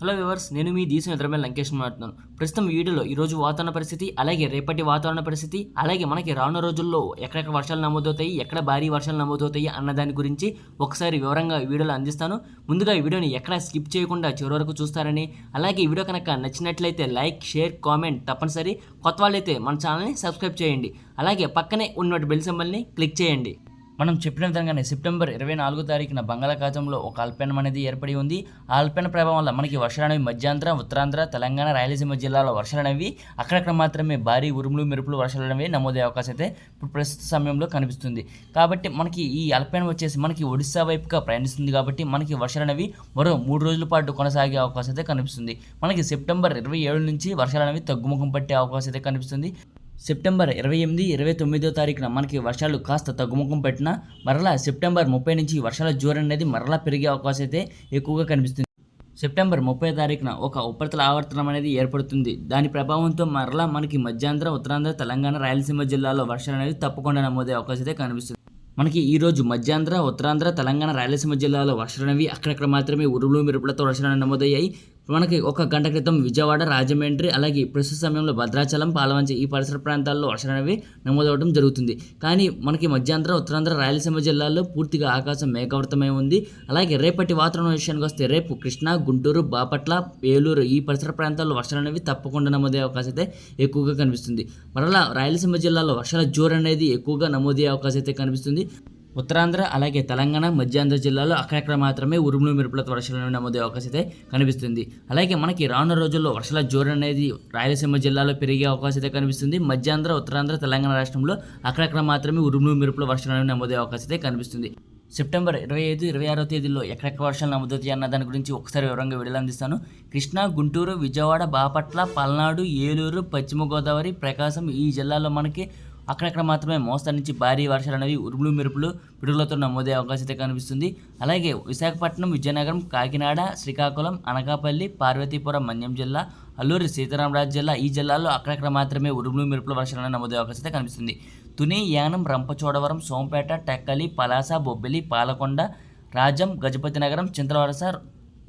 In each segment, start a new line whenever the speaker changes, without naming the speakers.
Hello viewers, నేను మీ దేశం ఎదురమే లంకేష్ మాట్లాడుతున్నాను. ప్రస్తుతం వీడియోలో ఈరోజు వాతావరణ పరిస్థితి, అలాగే రేపటి వాతావరణ పరిస్థితి, అలాగే మనకి రానున్న రోజుల్లో ఎక్కడెక్కడ వర్షాలు నమోదవుతాయి, ఎక్కడ భారీ వర్షాలు నమోదవుతాయి అన్న దాని గురించి ఒకసారి వివరంగా వీడియోలో అందిస్తాను. ముందుగా ఈ వీడియోని ఎక్కడ స్కిప్ చేయకుండా చివరి వరకు చూస్తారని, అలాగే ఈ వీడియో కనుక నచ్చినట్లయితే లైక్, షేర్, కామెంట్ తప్పనిసరి. కొత్త వాళ్ళైతే మన ఛానల్ని సబ్స్క్రైబ్ చేయండి. అలాగే పక్కనే ఉన్న బెల్ సింబల్ని క్లిక్ చేయండి. మనం చెప్పిన విధంగానే సెప్టెంబర్ 24 తారీఖున బంగాళాఖాతంలో ఒక అల్పపీడనం అనేది ఏర్పడి ఉంది. ఆ అల్పపీడన ప్రభావం వల్ల మనకి వర్షాలు అనేవి మధ్యాంధ్ర, ఉత్తరాంధ్ర, తెలంగాణ, రాయలసీమ జిల్లాలో వర్షాలు అనేవి అక్కడక్కడ మాత్రమే భారీ ఉరుములు మెరుపులు వర్షాలు అనేవి నమోదయ్యే అవకాశం అయితే ఇప్పుడు ప్రస్తుత సమయంలో కనిపిస్తుంది. కాబట్టి మనకి ఈ అల్పపీడనం వచ్చేసి మనకి ఒడిశా వైపుగా ప్రయాణిస్తుంది. కాబట్టి మనకి వర్షాలు అనేవి మరో 3 రోజుల పాటు కొనసాగే అవకాశం అయితే కనిపిస్తుంది. మనకి సెప్టెంబర్ 27 నుంచి వర్షాలు అనేవి తగ్గుముఖం పట్టే అవకాశం అయితే కనిపిస్తుంది. సెప్టెంబర్ 28, 29 తారీఖున మనకి వర్షాలు కాస్త తగ్గుముఖం పెట్టినా మరలా సెప్టెంబర్ 30 నుంచి వర్షాల జోరు అనేది మరలా పెరిగే అవకాశం అయితే ఎక్కువగా కనిపిస్తుంది. సెప్టెంబర్ 30 తారీఖున ఒక ఉపరితల ఆవర్తనం అనేది ఏర్పడుతుంది. దాని ప్రభావంతో మరలా మనకి మధ్యాంధ్ర, ఉత్తరాంధ్ర, తెలంగాణ, రాయలసీమ జిల్లాలో వర్షాలు అనేది తప్పకుండా నమోదే అవకాశం అయితే కనిపిస్తుంది. మనకి ఈరోజు మధ్యాంధ్ర, ఉత్తరాంధ్ర, తెలంగాణ, రాయలసీమ జిల్లాలో వర్షాలు అనేవి అక్కడక్కడ మాత్రమే ఉరుములు మెరుపులతో వర్షాలు నమోదయ్యాయి. మనకి ఒక గంట క్రితం విజయవాడ, రాజమండ్రి, అలాగే ప్రస్తుత సమయంలో భద్రాచలం, పాలవంచ ఈ పరిసర ప్రాంతాల్లో వర్షాలు అనేవి నమోదవడం జరుగుతుంది. కానీ మనకి మధ్యాంధ్ర, ఉత్తరాంధ్ర, రాయలసీమ జిల్లాల్లో పూర్తిగా ఆకాశం మేఘావృతమై ఉంది. అలాగే రేపటి వాతావరణ విషయానికి వస్తే రేపు కృష్ణా, గుంటూరు, బాపట్ల, ఏలూరు ఈ పరిసర ప్రాంతాల్లో వర్షాలు అనేవి తప్పకుండా నమోదయ్యే అవకాశం అయితే ఎక్కువగా కనిపిస్తుంది. మరలా రాయలసీమ జిల్లాలో వర్షాల జోరు అనేది ఎక్కువగా నమోదయ్యే అవకాశం అయితే కనిపిస్తుంది. ఉత్తరాంధ్ర, అలాగే తెలంగాణ, మధ్యాంధ్ర జిల్లాలో అక్కడక్కడ మాత్రమే ఉరుములు మెరుపులతో వర్షాలు నమోదయ్యే అవకాశం అయితే కనిపిస్తుంది. అలాగే మనకి రానున్న రోజుల్లో వర్షాల జోరు అనేది రాయలసీమ జిల్లాలో పెరిగే అవకాశం అయితే కనిపిస్తుంది. మధ్యాంధ్ర, ఉత్తరాంధ్ర, తెలంగాణ రాష్ట్రంలో అక్కడక్కడ మాత్రమే ఉరుములు మెరుపుల వర్షాలు నమోదయ్యే అవకాశం అయితే కనిపిస్తుంది. సెప్టెంబర్ 25, 26 తేదీల్లో ఎక్కడెక్కడ వర్షాలు నమోదవుతాయి అన్న దాని గురించి ఒకసారి వివరంగా వీడియోలు అందిస్తాను. కృష్ణా, గుంటూరు, విజయవాడ, బాపట్ల, పల్నాడు, ఏలూరు, పశ్చిమ గోదావరి, ప్రకాశం ఈ జిల్లాలో మనకి అక్కడక్కడ మాత్రమే మోస్తరు నుంచి భారీ వర్షాలు అనేవి ఉరుములు మెరుపులు పిడుగులతో నమోదయ్యే అవకాశం అయితే కనిపిస్తుంది. అలాగే విశాఖపట్నం, విజయనగరం, కాకినాడ, శ్రీకాకుళం, అనకాపల్లి, పార్వతీపురం, మన్యం జిల్లా, అల్లూరి సీతారామరాజు జిల్లా ఈ జిల్లాల్లో అక్కడక్కడ మాత్రమే ఉరుములు మెరుపుల వర్షాలు నమోదయ్యే అవకాశం అయితే కనిపిస్తుంది. తుని, యానం, రంపచోడవరం, సోంపేట, టెక్కలి, పలాస, బొబ్బిలి, పాలకొండ, రాజం, గజపతి నగరం, చింతలవరస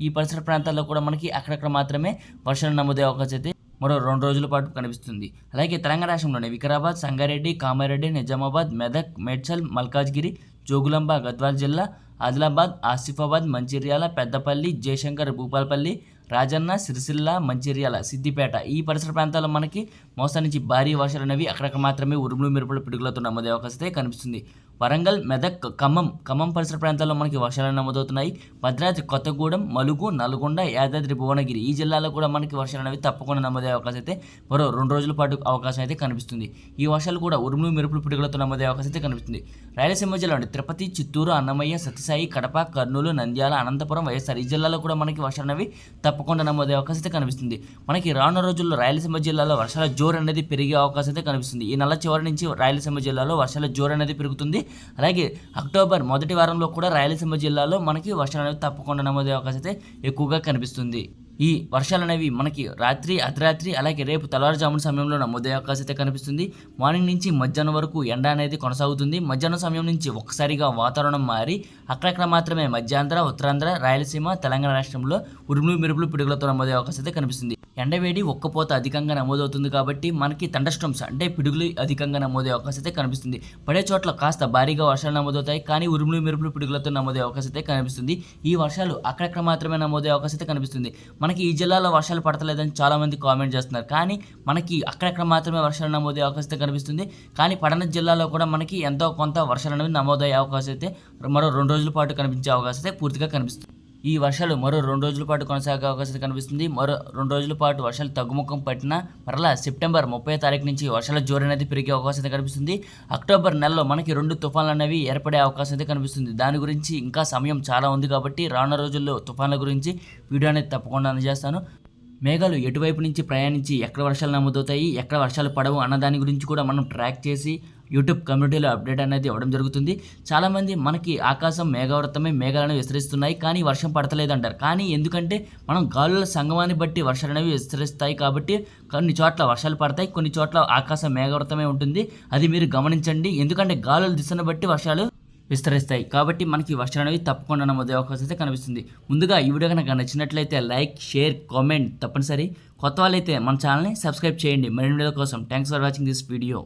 ఈ పరిసర ప్రాంతాల్లో కూడా మనకి అక్కడక్కడ మాత్రమే వర్షాలు నమోదయ్యే అవకాశం అయితే మరో 2 రోజుల పాటు కనిపిస్తుంది. అలాగే తెలంగాణ రాష్ట్రంలోని వికారాబాద్, సంగారెడ్డి, కామారెడ్డి, నిజామాబాద్, మెదక్, మేడ్చల్, మల్కాజ్గిరి, జోగులాంబ, గద్వాల్ జిల్లా, ఆదిలాబాద్, ఆసిఫాబాద్, మంచిర్యాల, పెద్దపల్లి, జయశంకర్, భూపాలపల్లి, రాజన్న, సిరిసిల్ల, మంచిర్యాల, సిద్దిపేట ఈ పరిసర ప్రాంతాల్లో మనకి మోస్తరు నుంచి భారీ వర్షాలు అనేవి అక్కడక్కడ మాత్రమే ఉరుములు మెరుపుల పిడుగులతో నమోదయ్యే అవకాశం అయితే కనిపిస్తుంది. వరంగల్, మెదక్, ఖమ్మం పరిసర ప్రాంతాల్లో మనకి వర్షాలు నమోదవుతున్నాయి. భద్రాద్రి కొత్తగూడెం, మలుగు, నల్గొండ, యాదాద్రి, భువనగిరి ఈ జిల్లాలో కూడా మనకి వర్షాలు అనేవి తప్పకుండా నమోదయ్యే అవకాశం అయితే మరో 2 రోజుల పాటు అవకాశం అయితే కనిపిస్తుంది. ఈ వర్షాలు కూడా ఉరుములు మెరుపుల పిడుగులతో నమోదయ్యే అవకాశం అయితే కనిపిస్తుంది. రాయలసీమ జిల్లాలోని తిరుపతి, చిత్తూరు, అన్నమయ్య, సత్యసాయి, కడప, కర్నూలు, నంద్యాల, అనంతపురం, వైఎస్ఆర్ ఈ జిల్లాలో కూడా మనకి వర్షాలు అనేవి తప్పకుండా నమోదయ్యే అవకాశం అయితే కనిపిస్తుంది. మనకి రానున్న రోజుల్లో రాయలసీమ జిల్లాలో వర్షాల జోరు అనేది పెరిగే అవకాశం అయితే కనిపిస్తుంది. ఈ నెల చివరి నుంచి రాయలసీమ జిల్లాలో వర్షాల జోరు అనేది పెరుగుతుంది. అలాగే అక్టోబర్ మొదటి వారంలో కూడా రాయలసీమ జిల్లాలో మనకి వర్షాలు అనేవి తప్పకుండా నమోదయ్యే అవకాశం అయితే ఎక్కువగా కనిపిస్తుంది. ఈ వర్షాలు అనేవి మనకి రాత్రి, అర్ధరాత్రి, అలాగే రేపు తెల్లవారుజామున సమయంలో నమోదయ్యే అవకాశం అయితే కనిపిస్తుంది. మార్నింగ్ నుంచి మధ్యాహ్నం వరకు ఎండ అనేది కొనసాగుతుంది. మధ్యాహ్నం సమయం నుంచి ఒక్కసారిగా వాతావరణం మారి అక్కడక్కడ మాత్రమే మధ్యాంధ్ర, ఉత్తరాంధ్ర, రాయలసీమ, తెలంగాణ రాష్ట్రంలో ఉరుములు మెరుపులు పిడుగులతో నమోదయ్యే అవకాశం అయితే కనిపిస్తుంది. ఎండవేడి, ఒక్కపోత అధికంగా నమోదవుతుంది. కాబట్టి మనకి థండర్స్టార్మ్స్ అంటే పిడుగులు అధికంగా నమోదయ్యే అవకాశం అయితే కనిపిస్తుంది. పడే చోట్ల కాస్త భారీగా వర్షాలు నమోదవుతాయి. కానీ ఉరుములు మెరుపులు పిడుగులతో నమోదయ్యే అవకాశం అయితే కనిపిస్తుంది. ఈ వర్షాలు అక్కడక్కడ మాత్రమే నమోదయ్యే అవకాశం అయితే కనిపిస్తుంది. మనకి ఈ జిల్లాలో వర్షాలు పడతలేదని చాలామంది కామెంట్ చేస్తున్నారు. కానీ మనకి అక్కడక్కడ మాత్రమే వర్షాలు నమోదయ్యే అవకాశం అయితే కనిపిస్తుంది. కానీ పడన జిల్లాలో కూడా మనకి ఎంతో కొంత వర్షాలు అనేవి నమోదయ్యే అవకాశం అయితే మరో 2 రోజుల పాటు కనిపించే అవకాశం అయితే పూర్తిగా కనిపిస్తుంది. ఈ వర్షాలు మరో 2 రోజుల పాటు కొనసాగే అవకాశం కనిపిస్తుంది. మరో 2 రోజుల పాటు వర్షాలు తగ్గుముఖం పట్టినా మరలా సెప్టెంబర్ 30 తారీఖు నుంచి వర్షాల జోరు అనేది పెరిగే అవకాశం అయితే కనిపిస్తుంది. అక్టోబర్ నెలలో మనకి 2 తుఫాన్లు అనేవి ఏర్పడే అవకాశం అయితే కనిపిస్తుంది. దాని గురించి ఇంకా సమయం చాలా ఉంది. కాబట్టి రానున్న రోజుల్లో తుఫాన్ల గురించి వీడియో అనేది తప్పకుండా అందజేస్తాను. మేఘాలు ఎటువైపు నుంచి ప్రయాణించి ఎక్కడ వర్షాలు నమోదవుతాయి, ఎక్కడ వర్షాలు పడవు అన్న దాని గురించి కూడా మనం ట్రాక్ చేసి యూట్యూబ్ కమ్యూనిటీలో అప్డేట్ అనేది ఇవ్వడం జరుగుతుంది. చాలామంది మనకి ఆకాశం మేఘావృతమై మేఘాలను విస్తరిస్తున్నాయి కానీ వర్షం పడతలేదంటారు. కానీ ఎందుకంటే మనం గాలుల సంగమాన్ని బట్టి వర్షాలు అనేవి విస్తరిస్తాయి. కాబట్టి కొన్ని చోట్ల వర్షాలు పడతాయి, కొన్ని చోట్ల ఆకాశం మేఘావృతమై ఉంటుంది. అది మీరు గమనించండి. ఎందుకంటే గాలుల దిశను బట్టి వర్షాలు విస్తరిస్తాయి. కాబట్టి మనకి వర్షాలు అనేవి తప్పకుండా నమోదయ్యే అవకాశం అయితే కనిపిస్తుంది. ముందుగా ఈ వీడియో కనుక నచ్చినట్లయితే లైక్, షేర్, కామెంట్ తప్పనిసరి. కొత్త వాళ్ళైతే మన ఛానల్ని సబ్స్క్రైబ్ చేయండి మరిన్ని వీడియోల కోసం. Thanks for watching this video.